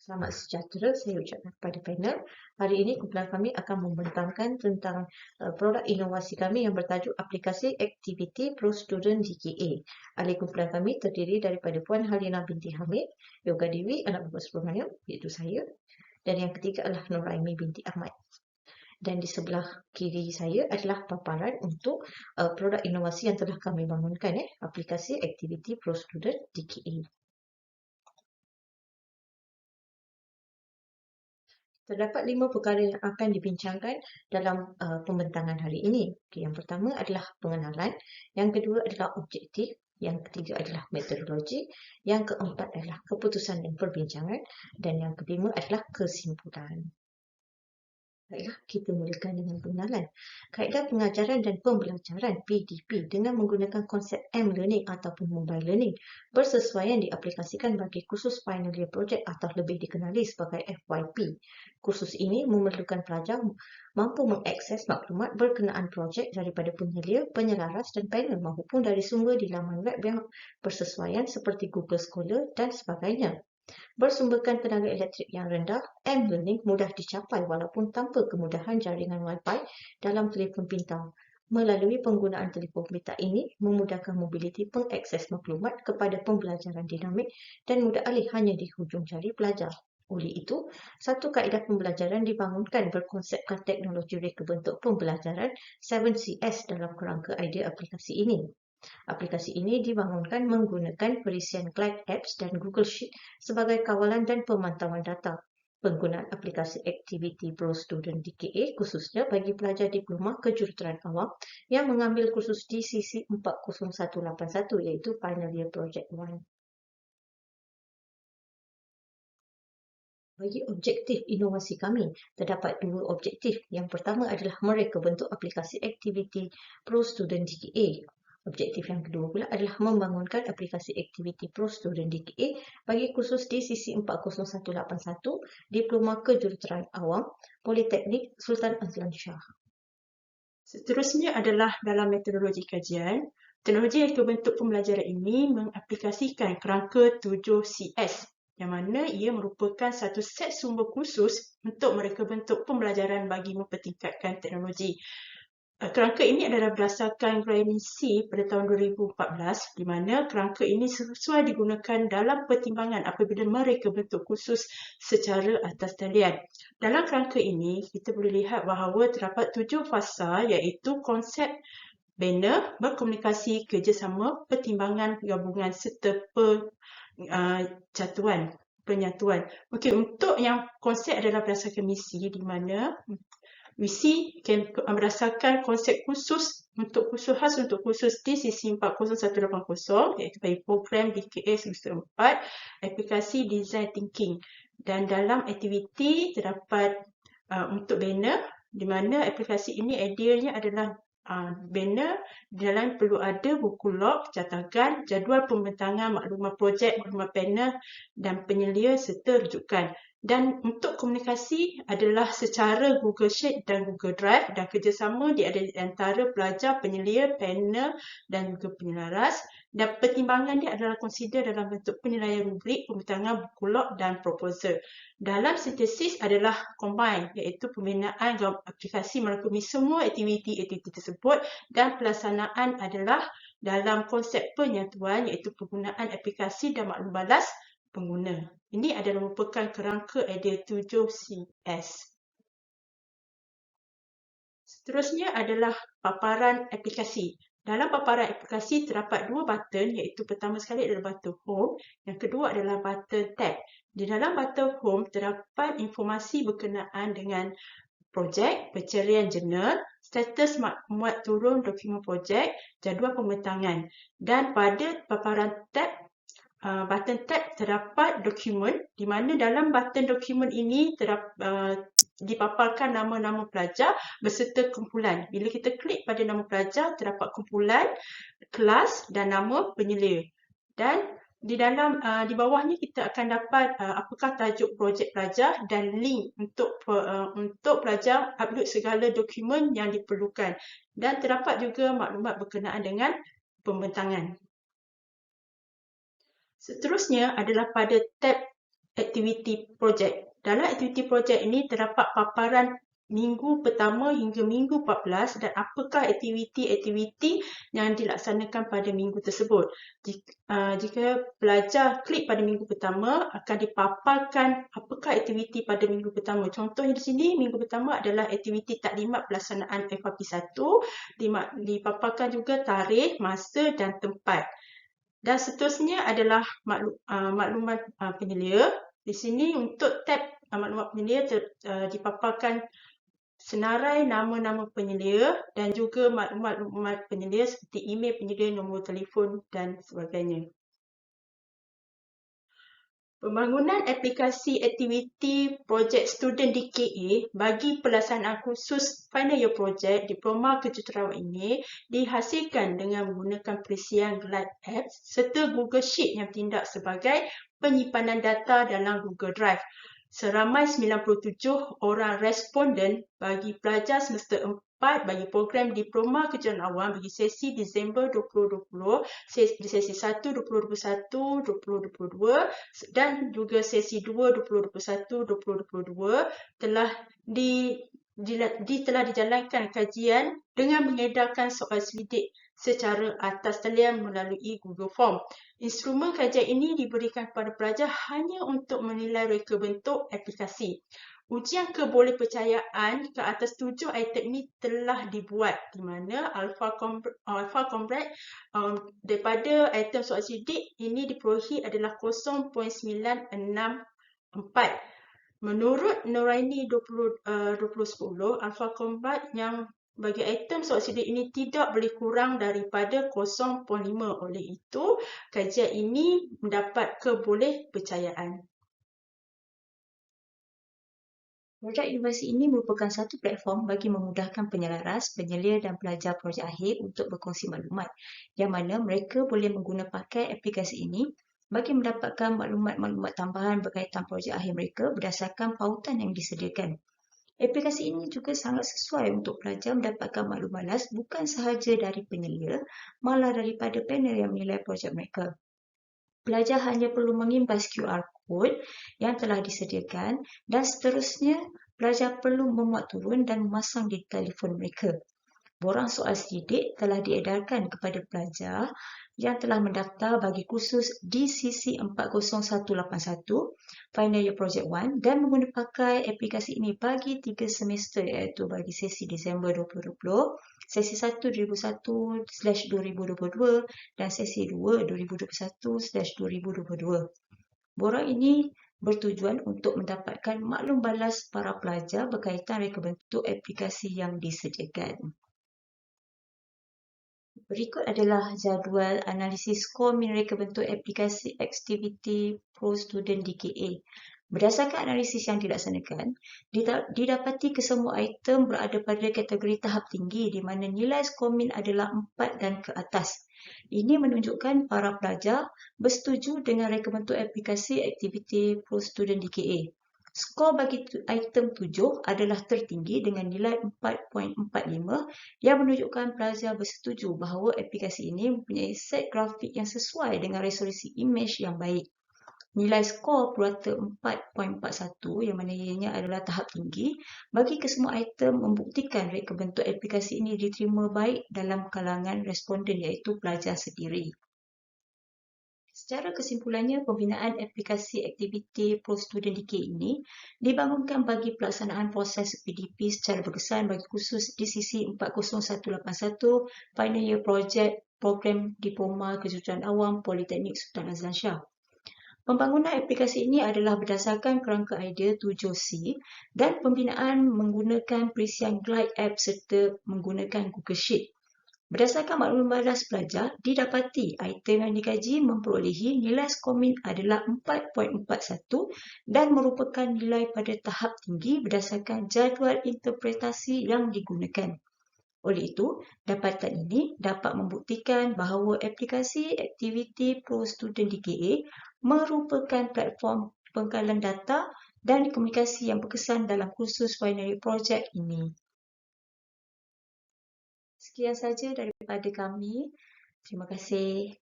Selamat sejahtera, saya ucapkan kepada panel. Hari ini kumpulan kami akan membentangkan tentang produk inovasi kami yang bertajuk aplikasi aktiviti Pro Student DKA. Ahli kumpulan kami terdiri daripada Puan Halina binti Hamid, Yoga Dewi, anak bapa Subramaniam, iaitu saya. Dan yang ketiga adalah Nuraimi binti Ahmad. Dan di sebelah kiri saya adalah paparan untuk produk inovasi yang telah kami bangunkan, aplikasi aktiviti Pro Student DKA. Terdapat 5 perkara yang akan dibincangkan dalam pembentangan hari ini. Okay, yang pertama adalah pengenalan, yang kedua adalah objektif, yang ketiga adalah metodologi, yang keempat adalah keputusan dan perbincangan, dan yang kelima adalah kesimpulan. Baiklah, kita mulakan dengan pengenalan. Kaedah pengajaran dan pembelajaran PDP dengan menggunakan konsep M-Learning ataupun Mobile Learning bersesuaian diaplikasikan bagi kursus Final Year Project atau lebih dikenali sebagai FYP. Kursus ini memerlukan pelajar mampu mengakses maklumat berkenaan projek daripada penyelia, penyelaras dan panel maupun dari sumber di laman web yang bersesuaian seperti Google Scholar dan sebagainya. Bersumberkan tenaga elektrik yang rendah, M-Learning mudah dicapai walaupun tanpa kemudahan jaringan Wi-Fi dalam telefon pintar. Melalui penggunaan telefon pintar ini, memudahkan mobiliti pengakses maklumat kepada pembelajaran dinamik dan mudah alih hanya di hujung jari pelajar. Oleh itu, satu kaedah pembelajaran dibangunkan berkonsepkan teknologi reka bentuk pembelajaran 7CS dalam kerangka idea aplikasi ini. Aplikasi ini dibangunkan menggunakan perisian Glide Apps dan Google Sheet sebagai kawalan dan pemantauan data. Penggunaan aplikasi Activity Pro Student DKA khususnya bagi pelajar diploma kejuruteraan awam yang mengambil kursus DCC 40181 iaitu Final Year Project 1. Bagi objektif inovasi kami, terdapat 2 objektif. Yang pertama adalah mereka bentuk aplikasi Activity Pro Student DKA. Objektif yang kedua pula adalah membangunkan aplikasi Activity Pro Student DKA bagi kursus DCC 40181 Diploma Kejuruteraan Awam Politeknik Sultan Azlan Shah. Seterusnya adalah dalam metodologi kajian. Teknologi reka bentuk pembelajaran ini mengaplikasikan kerangka 7CS yang mana ia merupakan satu set sumber khusus untuk mereka bentuk pembelajaran bagi mempertingkatkan teknologi. Kerangka ini adalah berdasarkan remisi pada tahun 2014 di mana kerangka ini sesuai digunakan dalam pertimbangan apabila mereka bentuk khusus secara atas talian. Dalam kerangka ini, kita boleh lihat bahawa terdapat 7 fasa iaitu konsep, banner, berkomunikasi, kerjasama, pertimbangan, gabungan serta penyatuan. Okey, untuk yang konsep adalah berdasarkan misi di mana misi berdasarkan konsep khusus untuk kursus DCC 40180 iaitu bagi program DKA semester 4 aplikasi Design Thinking. Dan dalam aktiviti terdapat untuk banner di mana aplikasi ini idealnya adalah banner di dalam perlu ada buku log, catakan, jadual pembentangan, maklumat projek, maklumat panel dan penyelia serta rujukan. Dan untuk komunikasi adalah secara Google Sheet dan Google Drive dan kerjasama di antara pelajar, penyelia, panel dan juga penyelaras. Dan pertimbangan dia adalah consider dalam bentuk penilaian rubrik, pembentangan buku log dan proposal. Dalam sintesis adalah combine iaitu pembinaan aplikasi merangkumi semua aktiviti tersebut dan pelaksanaan adalah dalam konsep penyatuan iaitu penggunaan aplikasi dan maklum balas pengguna. Ini adalah merupakan kerangka idea 7CS. Seterusnya adalah paparan aplikasi. Dalam paparan aplikasi terdapat 2 button iaitu pertama sekali adalah button home, yang kedua adalah button tab. Di dalam button home terdapat informasi berkenaan dengan projek, pencarian jurnal, status muat turun dokumen projek, jadual pembentangan. Dan pada paparan tab, button tab terdapat dokumen di mana dalam button dokumen ini dipaparkan nama-nama pelajar beserta kumpulan. Bila kita klik pada nama pelajar, terdapat kumpulan, kelas dan nama penyelia. Dan di dalam di bawahnya kita akan dapat apakah tajuk projek pelajar dan link untuk pelajar upload segala dokumen yang diperlukan. Dan terdapat juga maklumat berkenaan dengan pembentangan. Seterusnya adalah pada tab aktiviti projek. Dalam aktiviti projek ini terdapat paparan minggu pertama hingga minggu 14 dan apakah aktiviti-aktiviti yang dilaksanakan pada minggu tersebut. Jika pelajar klik pada minggu pertama, akan dipaparkan apakah aktiviti pada minggu pertama. Contohnya di sini, minggu pertama adalah aktiviti taklimat pelaksanaan FRP1, dipaparkan juga tarikh, masa dan tempat. Dan seterusnya adalah maklumat penyelia. Di sini untuk tab maklumat penyelia dipaparkan senarai nama-nama penyelia dan juga maklumat-maklumat penyelia seperti email penyelia, nombor telefon dan sebagainya. Pembangunan aplikasi aktiviti projek student DKA bagi pelaksanaan khusus final year project Diploma Kejuruteraan ini dihasilkan dengan menggunakan perisian Glide Apps serta Google Sheet yang tindak sebagai penyimpanan data dalam Google Drive. Seramai 97 orang responden bagi pelajar semester 4 bagi program Diploma Kejuruteraan Awam bagi sesi Disember 2020, sesi 1 2021, 2022 dan juga sesi 2 2021, 2022 telah dijalankan kajian dengan mengedarkan soal selidik secara atas talian melalui Google Form. Instrumen kajian ini diberikan kepada pelajar hanya untuk menilai reka bentuk aplikasi. Ujian kebolehpercayaan ke atas 7 item ini telah dibuat di mana Alpha Combat daripada item soal selidik ini diperolehi adalah 0.964. Menurut Noraini 2010, Alpha Combat yang bagi item soal selidik ini tidak boleh kurang daripada 0.5. Oleh itu, kajian ini mendapat kebolehpercayaan. Projek universiti ini merupakan satu platform bagi memudahkan penyelaras, penyelia dan pelajar projek akhir untuk berkongsi maklumat, yang mana mereka boleh menggunakan pakai aplikasi ini bagi mendapatkan maklumat-maklumat tambahan berkaitan projek akhir mereka berdasarkan pautan yang disediakan. Aplikasi ini juga sangat sesuai untuk pelajar mendapatkan maklumat last bukan sahaja dari penyelia, malah daripada panel yang menilai projek mereka. Pelajar hanya perlu mengimbas QR code yang telah disediakan dan seterusnya pelajar perlu memuat turun dan memasang di telefon mereka. Borang soal selidik telah diedarkan kepada pelajar yang telah mendaftar bagi kursus DCC 40181 Final Year Project 1 dan menggunakan pakai aplikasi ini bagi 3 semester iaitu bagi sesi Disember 2020, sesi 1 2021/2022 dan sesi 2 2021/2022. Borang ini bertujuan untuk mendapatkan maklum balas para pelajar berkaitan reka bentuk aplikasi yang disediakan. Berikut adalah jadual analisis skor min reka bentuk aplikasi aktiviti Pro Student DKA. Berdasarkan analisis yang dilaksanakan, didapati kesemua item berada pada kategori tahap tinggi di mana nilai skor min adalah 4 dan ke atas. Ini menunjukkan para pelajar bersetuju dengan reka bentuk aplikasi aktiviti Pro Student DKA. Skor bagi item 7 adalah tertinggi dengan nilai 4.45 yang menunjukkan pelajar bersetuju bahawa aplikasi ini mempunyai set grafik yang sesuai dengan resolusi imej yang baik. Nilai skor purata 4.41 yang mana ianya adalah tahap tinggi bagi kesemua item membuktikan reka bentuk aplikasi ini diterima baik dalam kalangan responden iaitu pelajar sendiri. Secara kesimpulannya, pembinaan aplikasi aktiviti Pro Student DKA ini dibangunkan bagi pelaksanaan proses PDP secara berkesan bagi kursus DCC 40181 Final Year Project Program Diploma Kejuruteraan Awam Politeknik Sultan Azlan Shah. Pembangunan aplikasi ini adalah berdasarkan kerangka idea 7C dan pembinaan menggunakan perisian Glide App serta menggunakan Google Sheet. Berdasarkan maklumat balas pelajar, didapati item yang dikaji memperolehi nilai skor min adalah 4.41 dan merupakan nilai pada tahap tinggi berdasarkan jadual interpretasi yang digunakan. Oleh itu, dapatan ini dapat membuktikan bahawa aplikasi aktiviti Pro Student DKA merupakan platform pengkalan data dan komunikasi yang berkesan dalam kursus Final Year Project ini. Sekian saja daripada kami. Terima kasih.